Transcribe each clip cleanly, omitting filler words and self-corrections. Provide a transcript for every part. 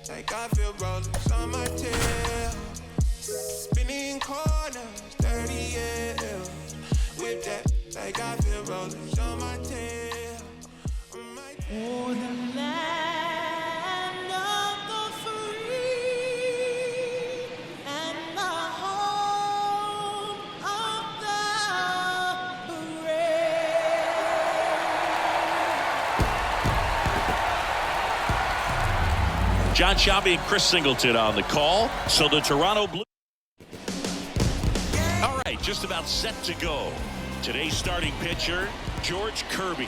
like I feel rollers on my tail. Spinning corners, 30 years. Whip that like I feel rollers on my tail. Oh, the land of the free and the home of the brave. John Shelby and Chris Singleton on the call. So the Toronto Blue. All right, just about set to go. Today's starting pitcher, George Kirby.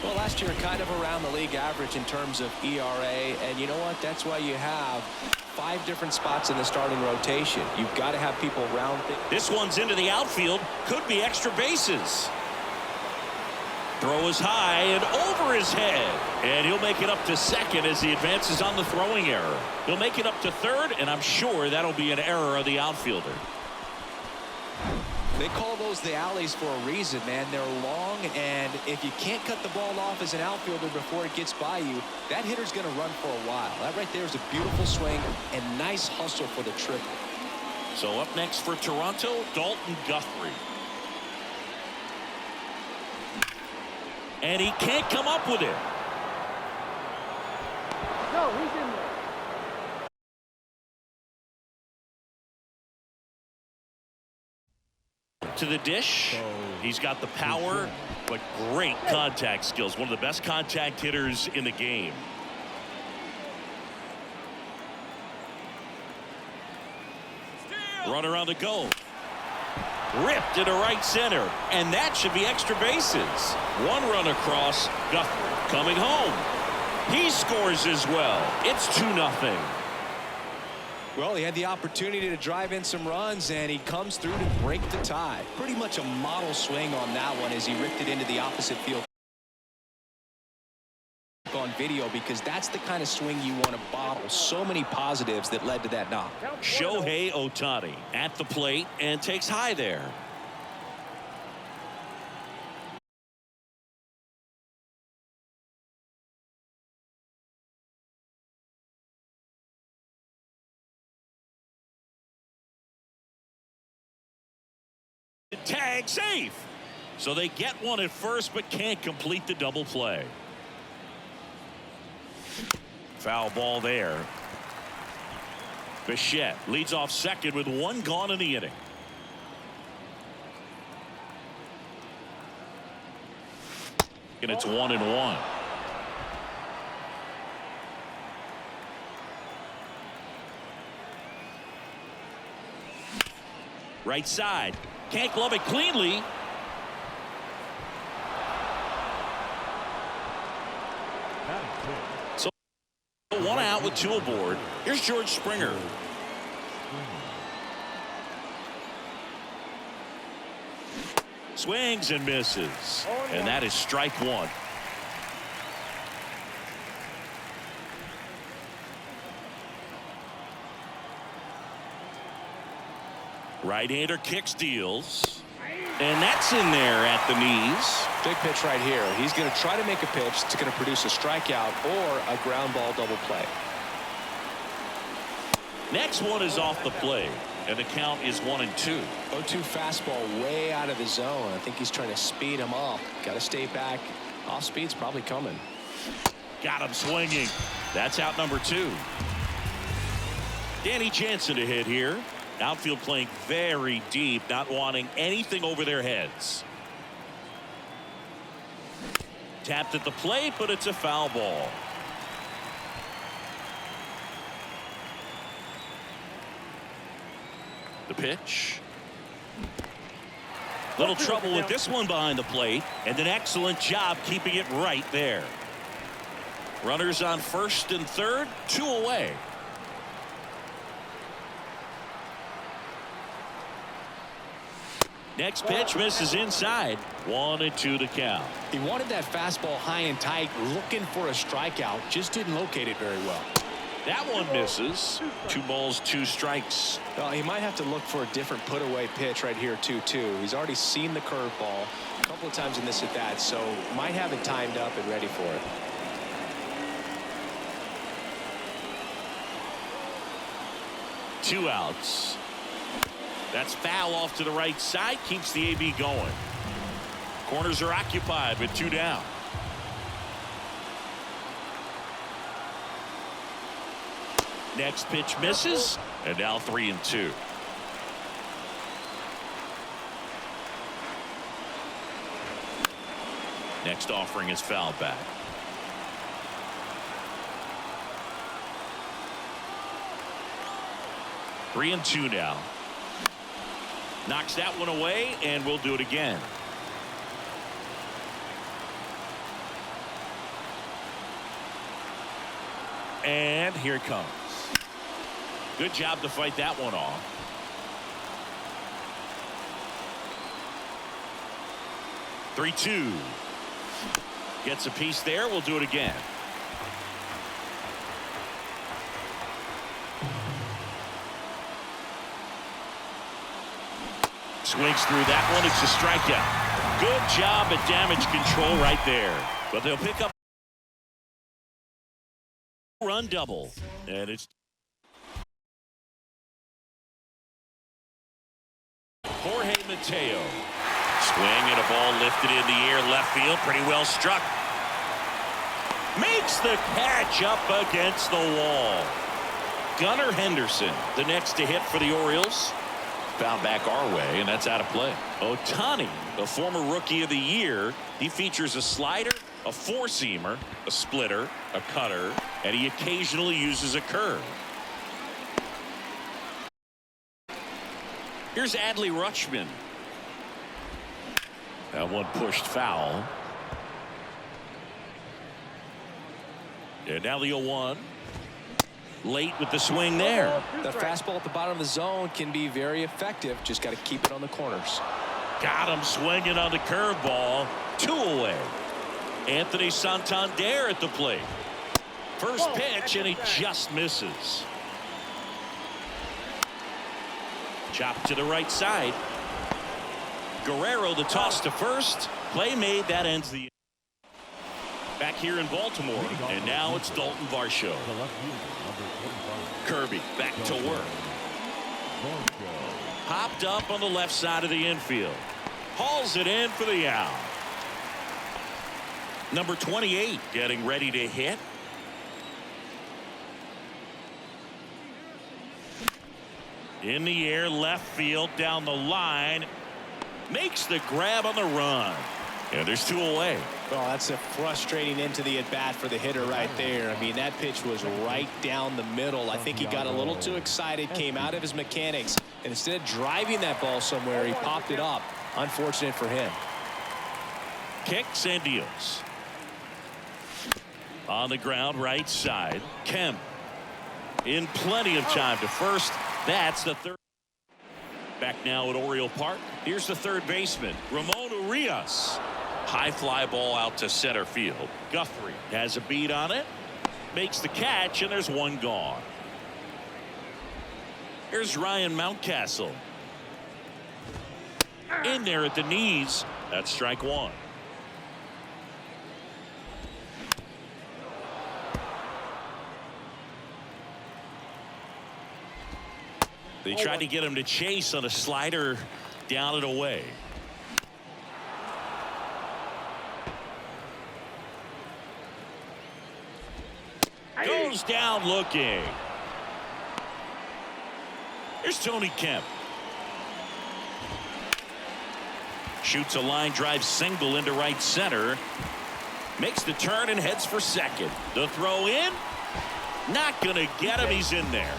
Well, last year kind of around the league average in terms of ERA, and you know what? That's why you have 5 different spots in the starting rotation. You've got to have people around. This one's into the outfield. Could be extra bases. Throw is high and over his head, and he'll make it up to second as he advances on the throwing error. He'll make it up to third, and I'm sure that'll be an error of the outfielder. They call those the alleys for a reason, man. They're long, and if you can't cut the ball off as an outfielder before it gets by you, that hitter's going to run for a while. That right there is a beautiful swing and nice hustle for the triple. So up next for Toronto, Dalton Guthrie. And he can't come up with it. No, he's in there. To the dish. He's got the power, but great contact skills. One of the best contact hitters in the game. Runner on the go. Ripped into right center, and that should be extra bases. One run across. Guthrie coming home. He scores as well. It's 2-0. Well, he had the opportunity to drive in some runs, and he comes through to break the tie. Pretty much a model swing on that one as he ripped it into the opposite field on video, because that's the kind of swing you want to bottle. So many positives that led to that knock. Shohei Ohtani at the plate and takes high there. Tag safe. So they get one at first but can't complete the double play. Foul ball there. Bichette leads off second with 1 gone in the inning. And it's 1-1. Right side. Can't glove it cleanly. So 1 out with 2 aboard. Here's George Springer. Swings and misses. And that is strike 1. Right-hander kicks, deals. And that's in there at the knees. Big pitch right here. He's going to try to make a pitch that's going to produce a strikeout or a ground ball double play. Next one is off the plate, and the count is 1-2. 0-2 fastball way out of the zone. I think he's trying to speed him up. Got to stay back. Off speed's probably coming. Got him swinging. That's out number 2. Danny Jansen to hit here. Outfield playing very deep, not wanting anything over their heads. Tapped at the plate, but it's a foul ball. The pitch. Little trouble with this one behind the plate, and an excellent job keeping it right there. Runners on first and third, 2 away. Next pitch misses inside. 1-2 to count. He wanted that fastball high and tight, looking for a strikeout. Just didn't locate it very well. That one misses. 2 balls, 2 strikes. Well, he might have to look for a different put-away pitch right here, 2-2. He's already seen the curveball a couple of times in this at-bat, so might have it timed up and ready for it. 2 outs. That's foul off to the right side. Keeps the AB going. Corners are occupied with 2 down. Next pitch misses. And now 3-2. Next offering is fouled back. Three and two now. Knocks that one away, and we'll do it again. And here it comes. Good job to fight that one off. Three-two. Gets a piece there. We'll do it again. Swings through that one. It's a strikeout. Good job at damage control right there. But they'll pick up a run double. And it's Jorge Mateo. Swing and a ball lifted in the air, left field, pretty well struck. Makes the catch up against the wall. Gunnar Henderson, the next to hit for the Orioles. Found back our way, and that's out of play. Ohtani, a former Rookie of the Year. He features a slider, a four-seamer, a splitter, a cutter, and he occasionally uses a curve. Here's Adley Rutschman. That one pushed foul. And now the 0-1. Late with the swing there. The fastball at the bottom of the zone can be very effective. Just got to keep it on the corners. Got him swinging on the curveball. 2 away. Anthony Santander at the plate. First pitch, and he just misses. Chop to the right side. Guerrero the toss to first. Play made. That ends the back here in Baltimore. And now it's Dalton Varsho. Kirby back to work. Hopped up on the left side of the infield. Hauls it in for the out. Number 28 getting ready to hit. In the air, left field, down the line. Makes the grab on the run. And there's 2 away. Well, that's a frustrating end to the at-bat for the hitter right there. I mean, that pitch was right down the middle. I think he got a little too excited, came out of his mechanics, and instead of driving that ball somewhere, he popped it up. Unfortunate for him. Kicks and deals. On the ground, right side. Kemp in plenty of time to first. That's the third. Back now at Oriole Park. Here's the third baseman, Ramon Urias. High fly ball out to center field. Guthrie has a beat on it. Makes the catch, and there's one gone. Here's Ryan Mountcastle. In there at the knees. That's strike 1. They tried to get him to chase on a slider down and away. Goes down looking. Here's Tony Kemp. Shoots a line drive single into right center. Makes the turn and heads for second. The throw in. Not going to get him. He's in there.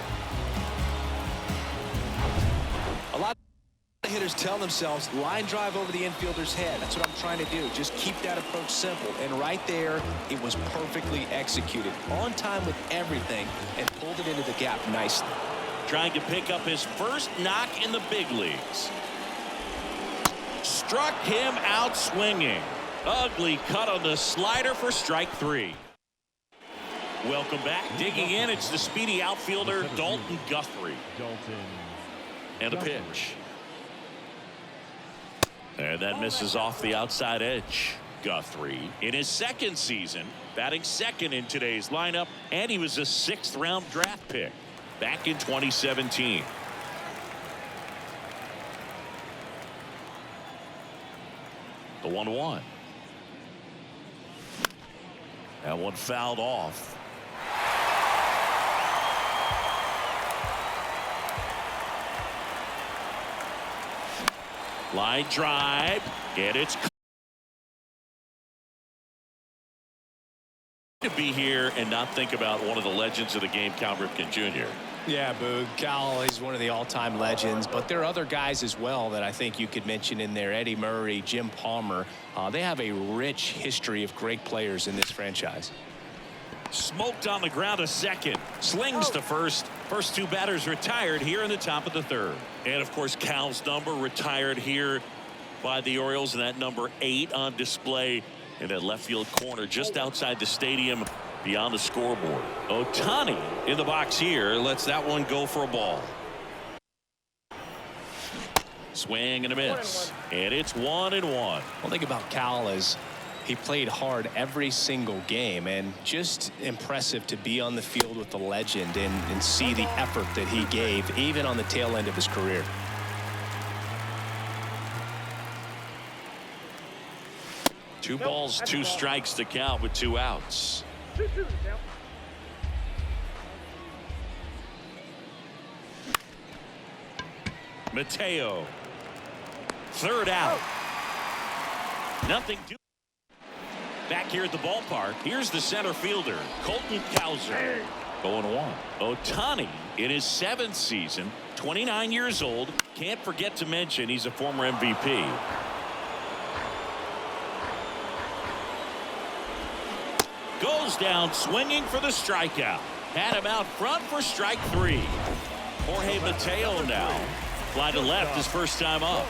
A lot of hitters tell themselves line drive over the infielder's head. That's what I'm trying to do. Just keep that approach simple. And right there, it was perfectly executed. On time with everything and pulled it into the gap nicely. Trying to pick up his first knock in the big leagues. Struck him out swinging. Ugly cut on the slider for strike 3. Welcome back. Digging in, it's the speedy outfielder Dalton Guthrie. And a pitch. And that misses off the outside edge. Guthrie in his second season, batting second in today's lineup, and he was a 6th round draft pick. back in 2017. The 1-1. That one fouled off. Line drive, and it's to be here and not think about one of the legends of the game, Cal Ripken Jr. Yeah, Boog. Cal is one of the all-time legends, but there are other guys as well that I think you could mention in there. Eddie Murray, Jim Palmer. They have a rich history of great players in this franchise. Smoked on the ground a second. Slings to first. First two batters retired here in the top of the third. And, of course, Cal's number retired here by the Orioles, and that number 8 on display in that left field corner just outside the stadium beyond the scoreboard. Ohtani in the box here lets that one go for a ball. Swing and a miss. And it's 1-1. Well, think about Cal as he played hard every single game, and just impressive to be on the field with the legend and see the effort that he gave even on the tail end of his career. Two balls, 2 strikes to count with 2 outs. Mateo. Third out. Nothing to. Back here at the ballpark, here's the center fielder, Colton Cowser. 0-1. Ohtani in his 7th season, 29 years old. Can't forget to mention he's a former MVP. Goes down swinging for the strikeout. Had him out front for strike 3. Jorge Mateo now. Fly to left his first time up.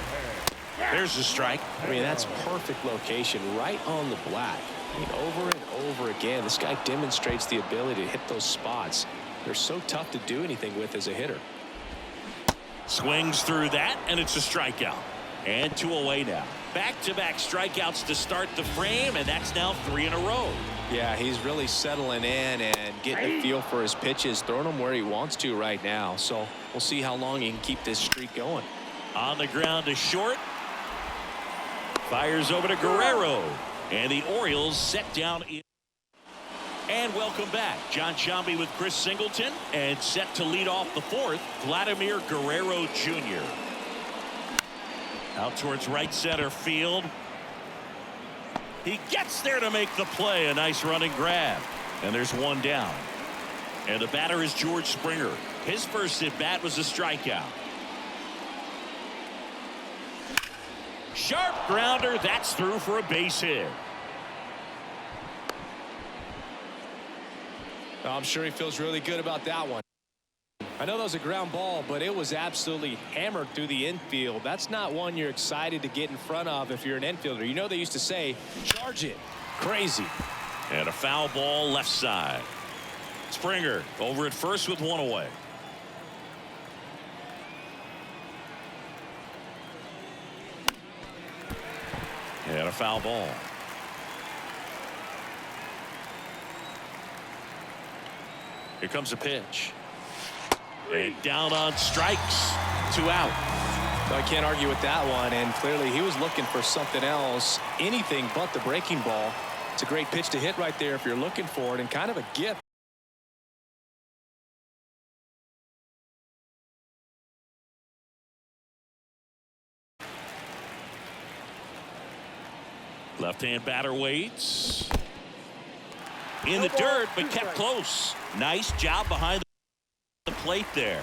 There's the strike. I mean, that's perfect location right on the black. I mean, over and over again, this guy demonstrates the ability to hit those spots. They're so tough to do anything with as a hitter. Swings through that, and it's a strikeout. And 2 away now. Back-to-back strikeouts to start the frame, and that's now 3 in a row. Yeah, he's really settling in and getting a feel for his pitches, throwing them where he wants to right now. So we'll see how long he can keep this streak going. On the ground to short. Fires over to Guerrero. And the Orioles set down in. And welcome back. John Sciambi with Chris Singleton. And set to lead off the 4th, Vladimir Guerrero Jr. Out towards right center field. He gets there to make the play. A nice running grab. And there's 1 down. And the batter is George Springer. His first at bat was a strikeout. Sharp grounder. That's through for a base hit. I'm sure he feels really good about that one. I know that was a ground ball, but it was absolutely hammered through the infield. That's not one you're excited to get in front of if you're an infielder. You know they used to say, charge it. Crazy. And a foul ball left side. Springer over at first with 1 away. And a foul ball. Here comes a pitch. And down on strikes. 2 out. I can't argue with that one, and clearly he was looking for something else, anything but the breaking ball. It's a great pitch to hit right there if you're looking for it, and kind of a gift. Left-hand batter waits. In the dirt, but kept close. Nice job behind the plate there.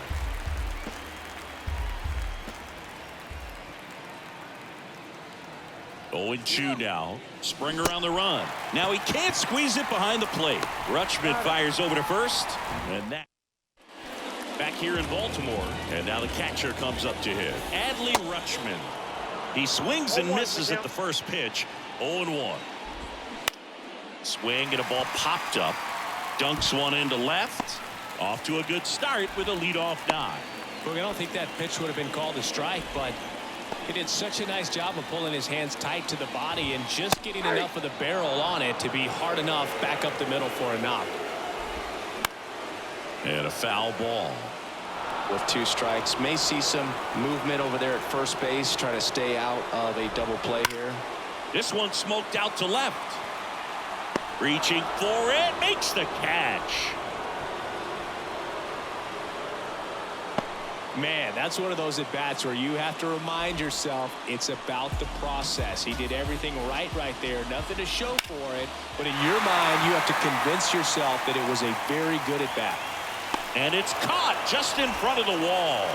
Oh, and 2 now. Springer on the run. Now he can't squeeze it behind the plate. Rutschman fires over to first. And that back here in Baltimore. And now the catcher comes up to hit. Adley Rutschman. He swings and misses at the first pitch. 0-1. Swing and a ball popped up. Dunks one into left. Off to a good start with a leadoff dive. Look, I don't think that pitch would have been called a strike, but he did such a nice job of pulling his hands tight to the body and just getting enough of the barrel on it to be hard enough back up the middle for a knock. And a foul ball. with 2 strikes. May see some movement over there at first base, trying to stay out of a double play here. This one smoked out to left. Reaching for it, makes the catch. Man, that's one of those at-bats where you have to remind yourself it's about the process. He did everything right there. Nothing to show for it. But in your mind, you have to convince yourself that it was a very good at-bat. And it's caught just in front of the wall.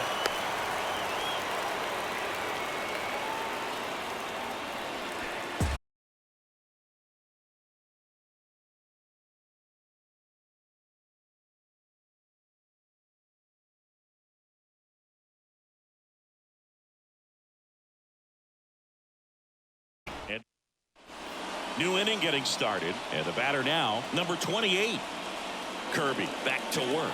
And new inning getting started, and the batter now, number 28. Kirby back to work.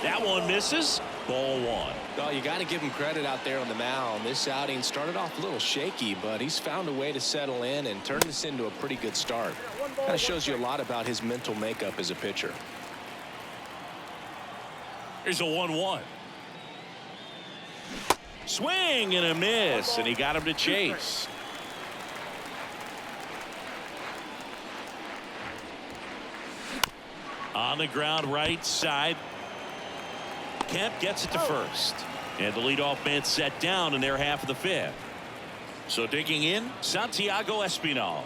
That one misses. Ball 1. Well, you got to give him credit out there on the mound. This outing started off a little shaky, but he's found a way to settle in and turn this into a pretty good start. Kind of shows you a lot about his mental makeup as a pitcher. Here's a 1-1. Swing and a miss, and he got him to chase. On the ground, right side. Kemp gets it to first. And the leadoff man set down in their half of the 5th. So digging in, Santiago Espinal.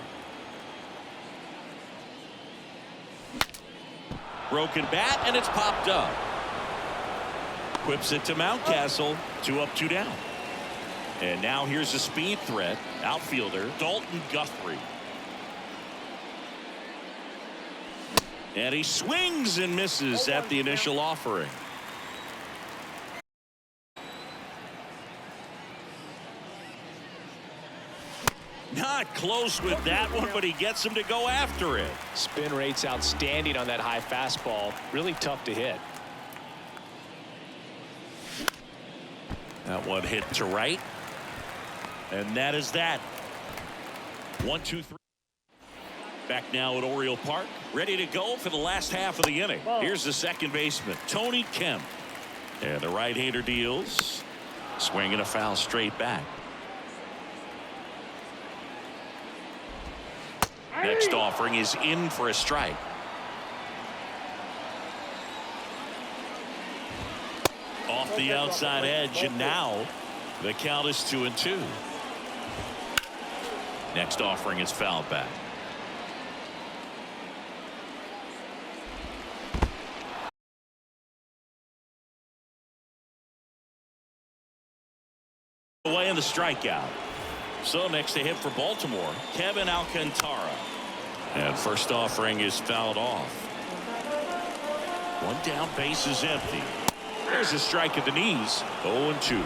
Broken bat, and it's popped up. Whips it to Mountcastle. 2 up, 2 down. And now here's a speed threat. Outfielder Dalton Guthrie. And he swings and misses at the initial offering. Not close with that one, but he gets him to go after it. Spin rate's outstanding on that high fastball. Really tough to hit. That one hit to right. And that is that. 1, 2, 3. Back now at Oriole Park, ready to go for the last half of the inning. Here's the second baseman, Tony Kemp. And the right-hander deals. Swinging a foul straight back. Next offering is in for a strike. Off the outside edge, and now the count is 2-2. Next offering is fouled back. Away in the strikeout. So next to hit for Baltimore, Kevin Alcantara. And first offering is fouled off. One down, base is empty. There's a strike at the knees. 0-2.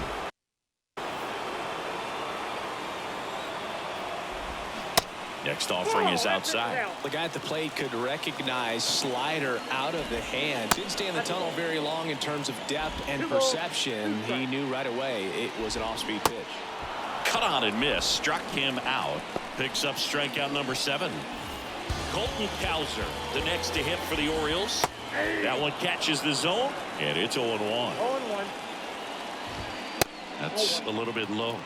Next offering is outside. The guy at the plate could recognize slider out of the hand. Didn't stay in the tunnel very long in terms of depth and perception. He knew right away it was an off-speed pitch. Cut on and miss. Struck him out. Picks up strikeout number 7. Colton Cowser, the next to hit for the Orioles. That one catches the zone, and it's 0-1. 0-1. That's a little bit low.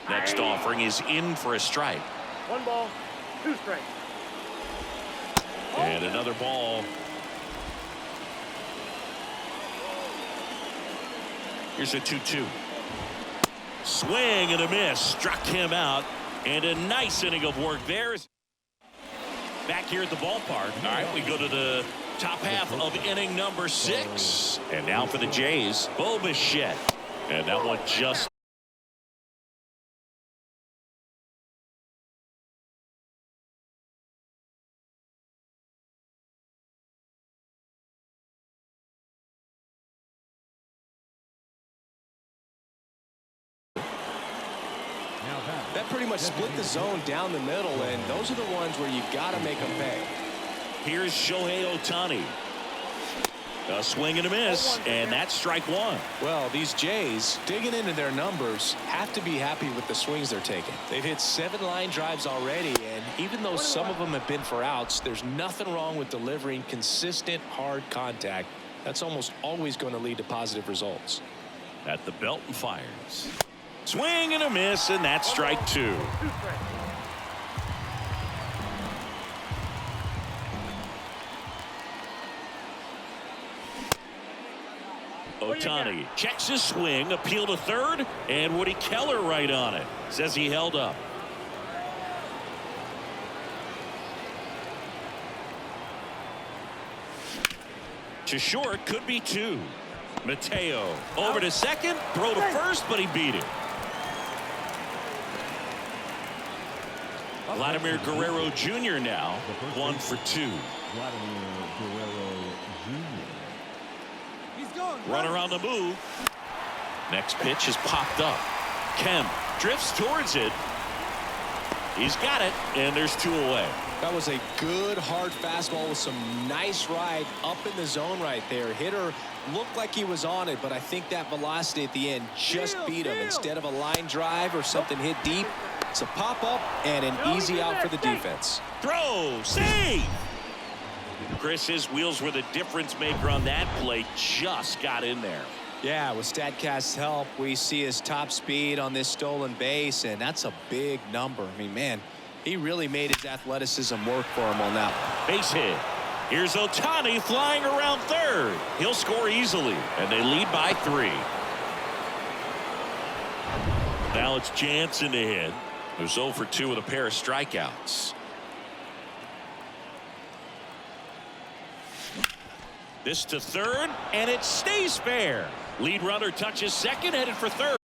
Next offering is in for a strike. 1 ball, 2 strikes. And another ball. Here's a 2-2. Swing and a miss. Struck him out. And a nice inning of work there. Back here at the ballpark. All right, we go to the top half of inning number 6. And now for the Jays, Bo Bichette. And that one just That pretty much split the zone down the middle, and those are the ones where you got to make them pay. Here's Shohei Ohtani. A swing and a miss, and that's strike one. Well, these Jays, digging into their numbers, have to be happy with the swings they're taking. They've hit 7 line drives already, and even though some of them have been for outs, there's nothing wrong with delivering consistent, hard contact. That's almost always going to lead to positive results. At the belt and fires. Swing and a miss, and that's strike two. Ohtani checks his swing, appeal to third, and Woody Keller right on it. Says he held up. To short, could be 2. Mateo over to second, throw to first, but he beat it. Vladimir Guerrero Jr. now 1 for 2. Vladimir Guerrero Jr. Runner on the move. Next pitch is popped up. Kemp drifts towards it. He's got it, and there's 2 away. That was a good hard fastball with some nice ride up in the zone right there. Hitter looked like he was on it, but I think that velocity at the end just beat him. Instead of a line drive or something hit deep, it's a pop up and an easy out for the defense. Throw, save. Chris, his wheels were the difference maker on that play. Just got in there. Yeah, with StatCast's help, we see his top speed on this stolen base, and that's a big number. I mean, man, he really made his athleticism work for him on that one. Base hit. Here's Ohtani flying around third. He'll score easily, and they lead by 3. Now it's Jansen to hit, who's 0 for 2 with a pair of strikeouts. This to third, and it stays fair. Lead runner touches second, headed for third.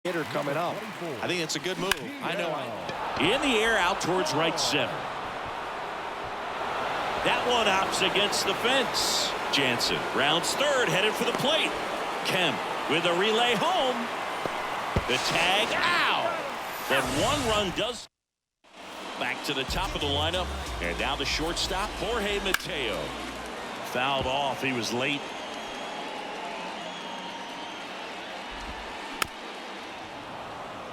Hitter coming up. I think it's a good move. I know. In the air out towards right center. That one hops against the fence. Jansen rounds third, headed for the plate. Kemp with a relay home. The tag out. But 1 run does. Back to the top of the lineup. And now the shortstop, Jorge Mateo. Fouled off. He was late.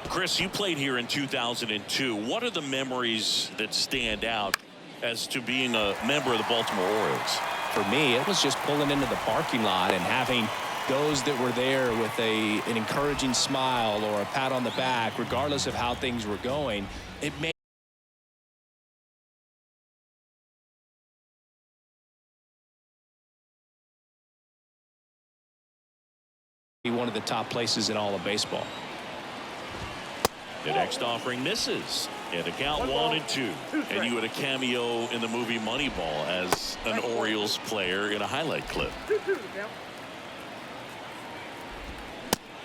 Chris, you played here in 2002. What are the memories that stand out as to being a member of the Baltimore Orioles? For me, it was just pulling into the parking lot and having those that were there with an encouraging smile or a pat on the back, regardless of how things were going. It made be one of the top places in all of baseball. The next offering misses. And a count 1 and 2. And you had a cameo in the movie Moneyball as an Orioles player in a highlight clip.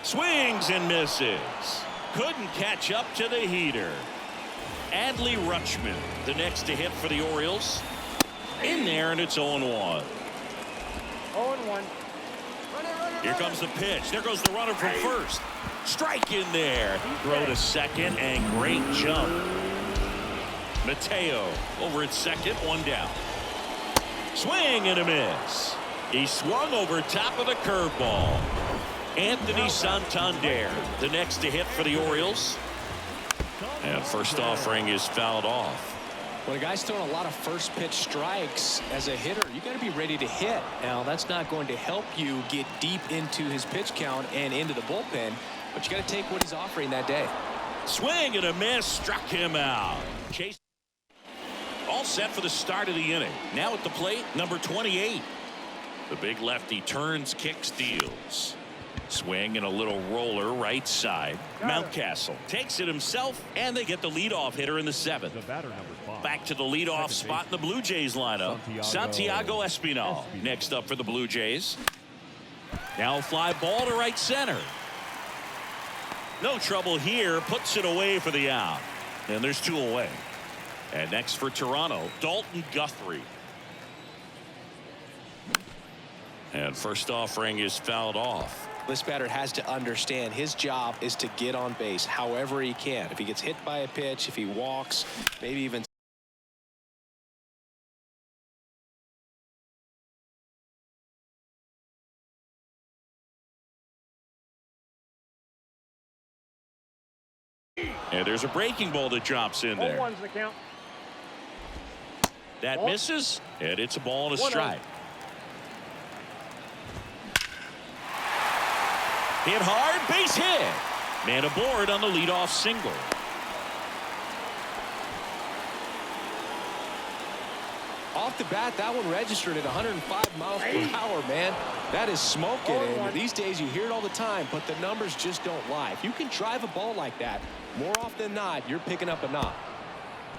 Swings and misses. Couldn't catch up to the heater. Adley Rutschman, the next to hit for the Orioles. In there, and it's 0-1. 0-1. Here comes the pitch. There goes the runner from first. Strike in there. Throw to second, and great jump. Mateo over at second, 1 down. Swing and a miss. He swung over top of the curveball. Anthony Santander, the next to hit for the Orioles. And first offering is fouled off. When a guy's throwing a lot of first pitch strikes as a hitter, you got to be ready to hit. Now, that's not going to help you get deep into his pitch count and into the bullpen, but you got to take what he's offering that day. Swing and a miss, struck him out. Chase all set for the start of the inning. Now at the plate, number 28. The big lefty turns, kicks, deals. Swing and a little roller right side. Mountcastle takes it himself, and they get the leadoff hitter in the 7th. Back to the leadoff spot in the Blue Jays lineup. Santiago Espinal next up for the Blue Jays. Now fly ball to right center. No trouble here. Puts it away for the out. And there's 2 away. And next for Toronto, Dalton Guthrie. And first offering is fouled off. This batter has to understand his job is to get on base however he can. If he gets hit by a pitch, if he walks, maybe even. And there's a breaking ball that drops in there. 0-1's the count. That Ball. misses, and it's a ball and a 1-0. strike. Hit hard, base hit. Man aboard on the leadoff single. Off the bat, that one registered at 105 miles per hour, man. That is smoking. And these days you hear it all the time, but the numbers just don't lie. If you can drive a ball like that, more often than not, you're picking up a knock.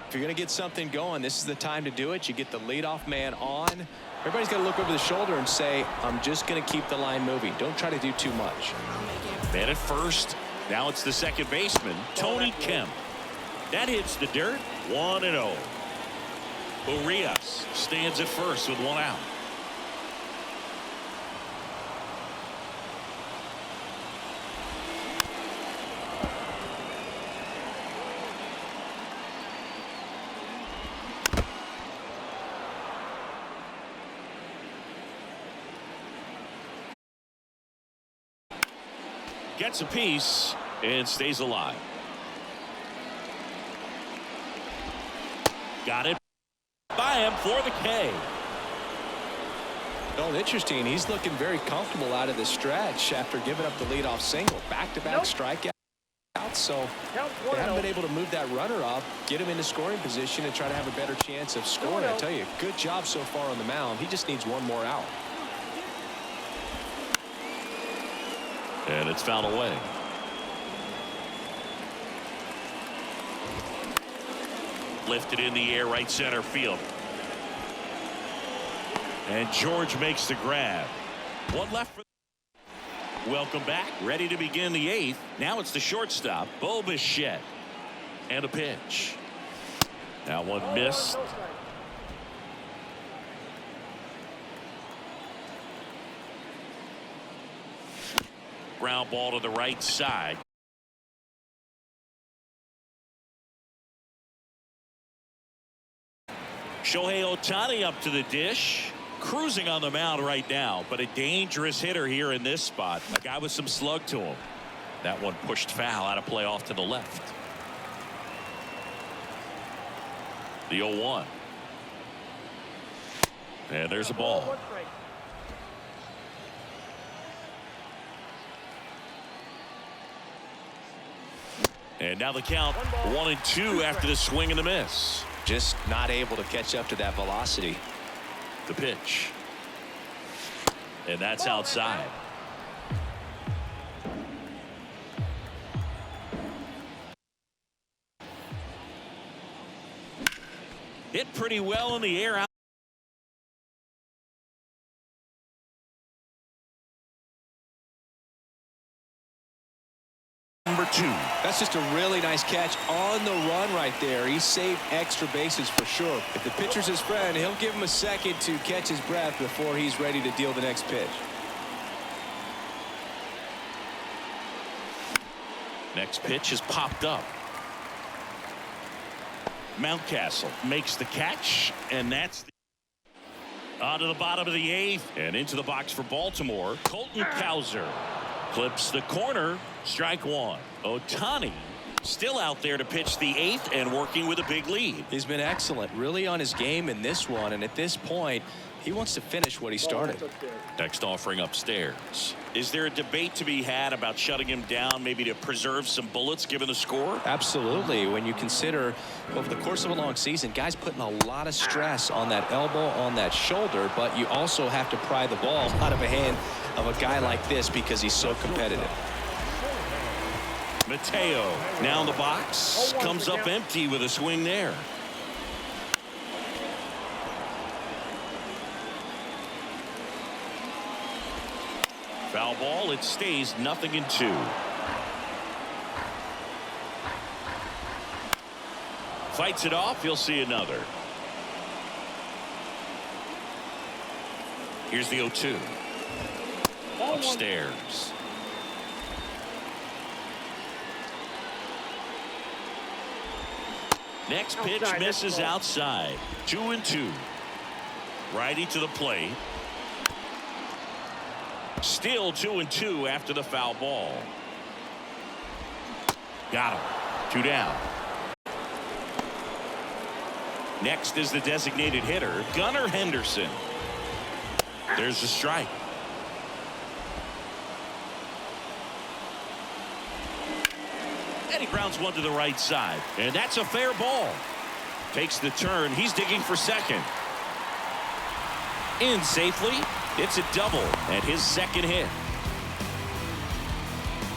If you're going to get something going, this is the time to do it. You get the leadoff man on. Everybody's got to look over the shoulder and say, I'm just going to keep the line moving. Don't try to do too much. Man at first. Now it's the second baseman, Tony Kemp. That hits the dirt. 1-0. Orioles stands at first with one out. Gets a piece and stays alive. Got it by him for the K. Well, interesting. He's looking very comfortable out of the stretch after giving up the leadoff single. Back-to-back strikeouts. So they haven't been able to move that runner up, get him into scoring position, and try to have a better chance of scoring. I tell you, good job so far on the mound. He just needs one more out. And it's fouled away. Lifted in the air, right center field. And George makes the grab. One left for. Welcome back. Ready to begin the eighth. Now it's the shortstop, Bo Bichette. And a pitch. Now one missed. Ground ball to the right side. Shohei Ohtani up to the dish. Cruising on the mound right now, but a dangerous hitter here in this spot. A guy with some slug to him. That one pushed foul, out of play off to the left. The 0-1. And there's a ball. And now the count 1-2 after the swing and the miss. Just not able to catch up to that velocity. The pitch. And that's outside. Hit pretty well in the air. Number 2. That's just a really nice catch on the run right there. He saved extra bases for sure. If the pitcher's his friend, he'll give him a second to catch his breath before he's ready to deal the next pitch. Next pitch is popped up. Mountcastle makes the catch, and that's on to the bottom of the eighth and into the box for Baltimore. Colton Cowser clips the corner. Strike one. Ohtani still out there to pitch the eighth and working with a big lead. He's been excellent, really on his game in this one, and at this point he wants to finish what he started. Next offering upstairs. Is there a debate to be had about shutting him down, maybe to preserve some bullets given the score? Absolutely. When you consider over the course of a long season, guys putting a lot of stress on that elbow, on that shoulder, but you also have to pry the ball out of a hand of a guy like this because he's so competitive. Mateo now in the box, comes up empty with a swing there. Foul ball. It stays 0-2. Fights it off. He'll see another. Here's the 0-2. upstairs. Next pitch misses outside. 2-2. Righty to the plate. Still 2-2 after the foul ball. Got him. 2 down. Next is the designated hitter, Gunnar Henderson. There's the strike. And he grounds one to the right side. And that's a fair ball. Takes the turn. He's digging for second. In safely. It's a double and his second hit.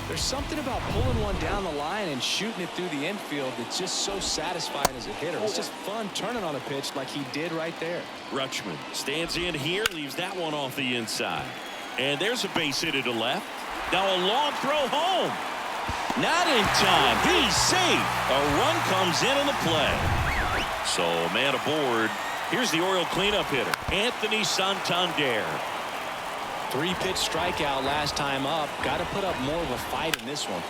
There's something about pulling one down the line and shooting it through the infield that's just so satisfying as a hitter. It's just fun turning on a pitch like he did right there. Rutschman stands in here, leaves that one off the inside. And there's a base hit to left. Now a long throw home. Not in time. He's safe. A run comes in the play. So man aboard. Here's the Oriole cleanup hitter, Anthony Santander. 3-pitch strikeout last time up. Got to put up more of a fight in this one.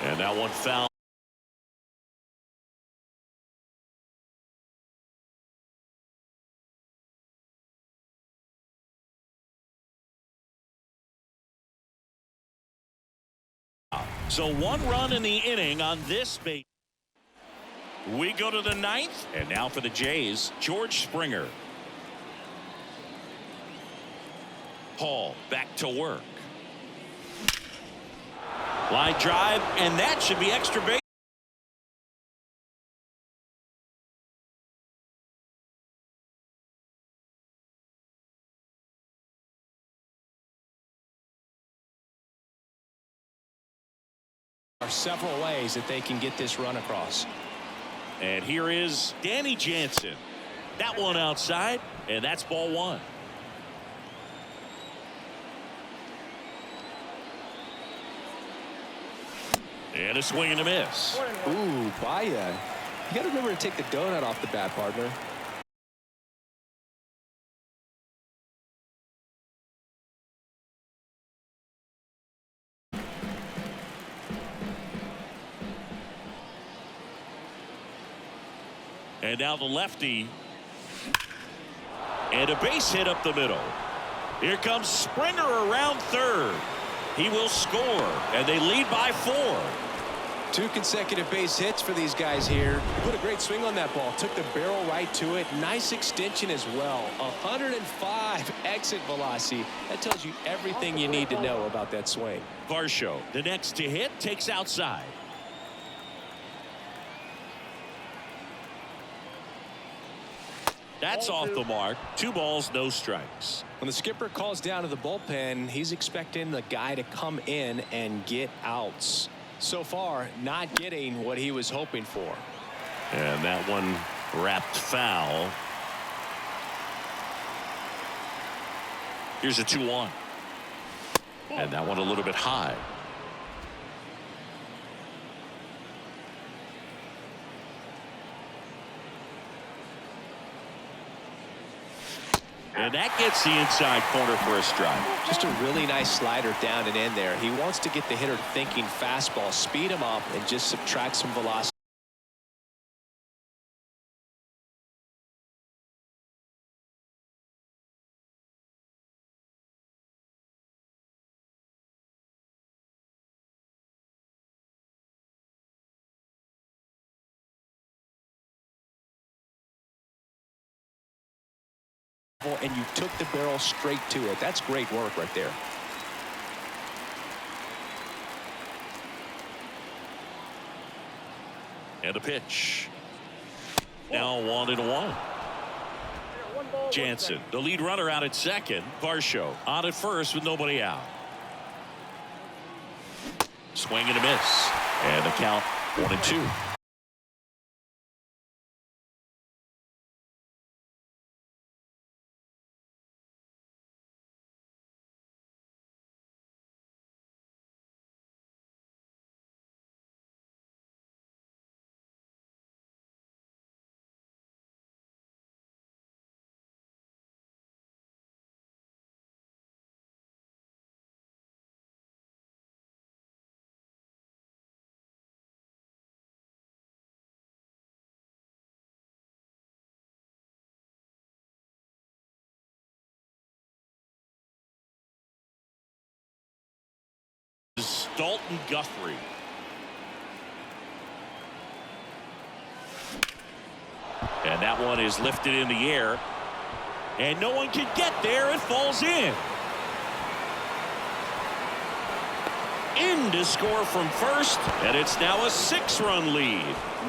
And that one foul. So 1 run in the inning on this base. We go to the 9th, and now for the Jays, George Springer. Hall back to work. Line drive, and that should be extra base. There are several ways that they can get this run across. And here is Danny Jansen. That one outside, and that's ball 1. And a swing and a miss. Ooh, Baya. You got to remember to take the donut off the bat, partner. And now the lefty. And a base hit up the middle. Here comes Springer around third. He will score, and they lead by 4. 2 consecutive base hits for these guys here. Put a great swing on that ball. Took the barrel right to it. Nice extension as well. 105 exit velocity. That tells you everything you need to know about that swing. Varsho, the next to hit, takes outside. That's off the mark. 2 balls, no strikes. When the skipper calls down to the bullpen, he's expecting the guy to come in and get outs. So far, not getting what he was hoping for. And that one wrapped foul. Here's a 2-1. And that one a little bit high. And that gets the inside corner for a strike. Just a really nice slider down and in there. He wants to get the hitter thinking fastball, speed him up, and just subtract some velocity. And you took the barrel straight to it. That's great work right there. And a pitch. Now 1-1. Jansen, the lead runner, out at second. Varsho on at first with nobody out. Swing and a miss. And the count 1-2. Dalton Guthrie. And that one is lifted in the air. And no one can get there. It falls in. In to score from first. And it's now a 6-run lead.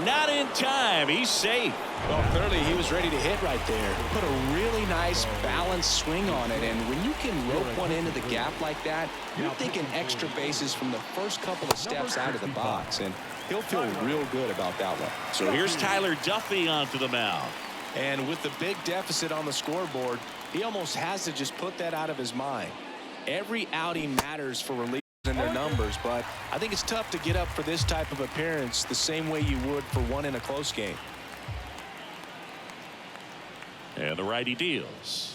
Not in time. He's safe. Well, clearly he was ready to hit right there. Put a really nice balanced swing on it. And when you can rope one into the gap like that, you're thinking extra bases from the first couple of steps out of the box. And he'll feel real good about that one. So here's Tyler Duffy onto the mound. And with the big deficit on the scoreboard, he almost has to just put that out of his mind. Every outing matters for relief in their numbers, but I think it's tough to get up for this type of appearance the same way you would for one in a close game. And the righty deals.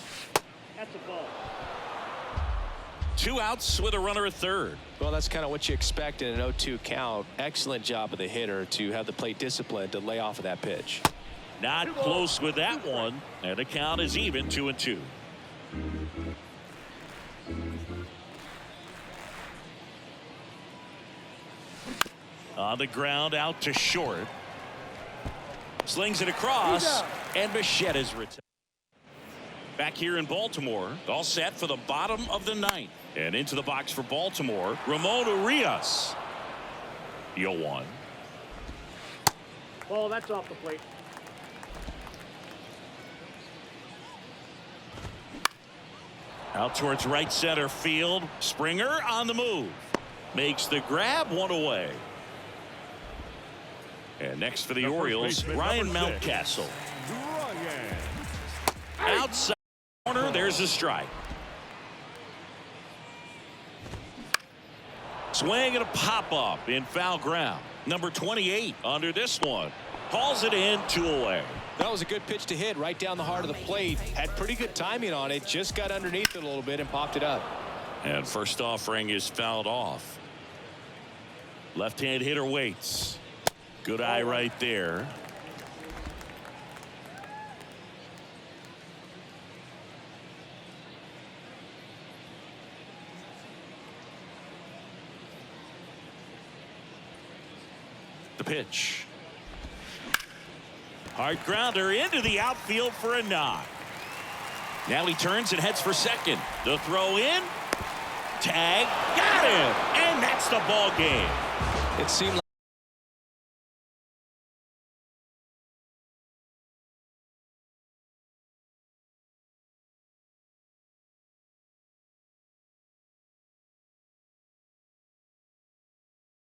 That's a ball. 2 outs with a runner at third. Well, that's kind of what you expect in an 0-2 count. Excellent job of the hitter to have the plate discipline to lay off of that pitch. Not close with that one, and the count is even 2-2. On the ground, out to short. Slings it across, and Bichette is retired. Back here in Baltimore, all set for the bottom of the 9th. And into the box for Baltimore, Ramon Urias. 0-1. Ball, that's off the plate. Out towards right center field. Springer on the move. Makes the grab, 1 away. And next for the Orioles, Ryan Mountcastle. Outside corner, there's a strike. Swing and a pop-up in foul ground. Number 28 under this one. Hauls it in, 2 away. That was a good pitch to hit right down the heart of the plate. Had pretty good timing on it. Just got underneath it a little bit and popped it up. And first offering is fouled off. Left-hand hitter waits. Good eye right there. The pitch. Hard grounder into the outfield for a knock. Now he turns and heads for second. The throw in. Tag. Got him. And that's the ball game. It seemed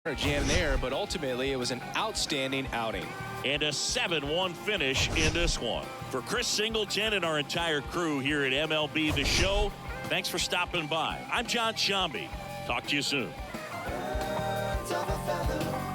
like jam there, but ultimately it was an outstanding outing. And a 7-1 finish in this one. For Chris Singleton and our entire crew here at MLB The Show, thanks for stopping by. I'm John Shambi. Talk to you soon. Birds of a feather.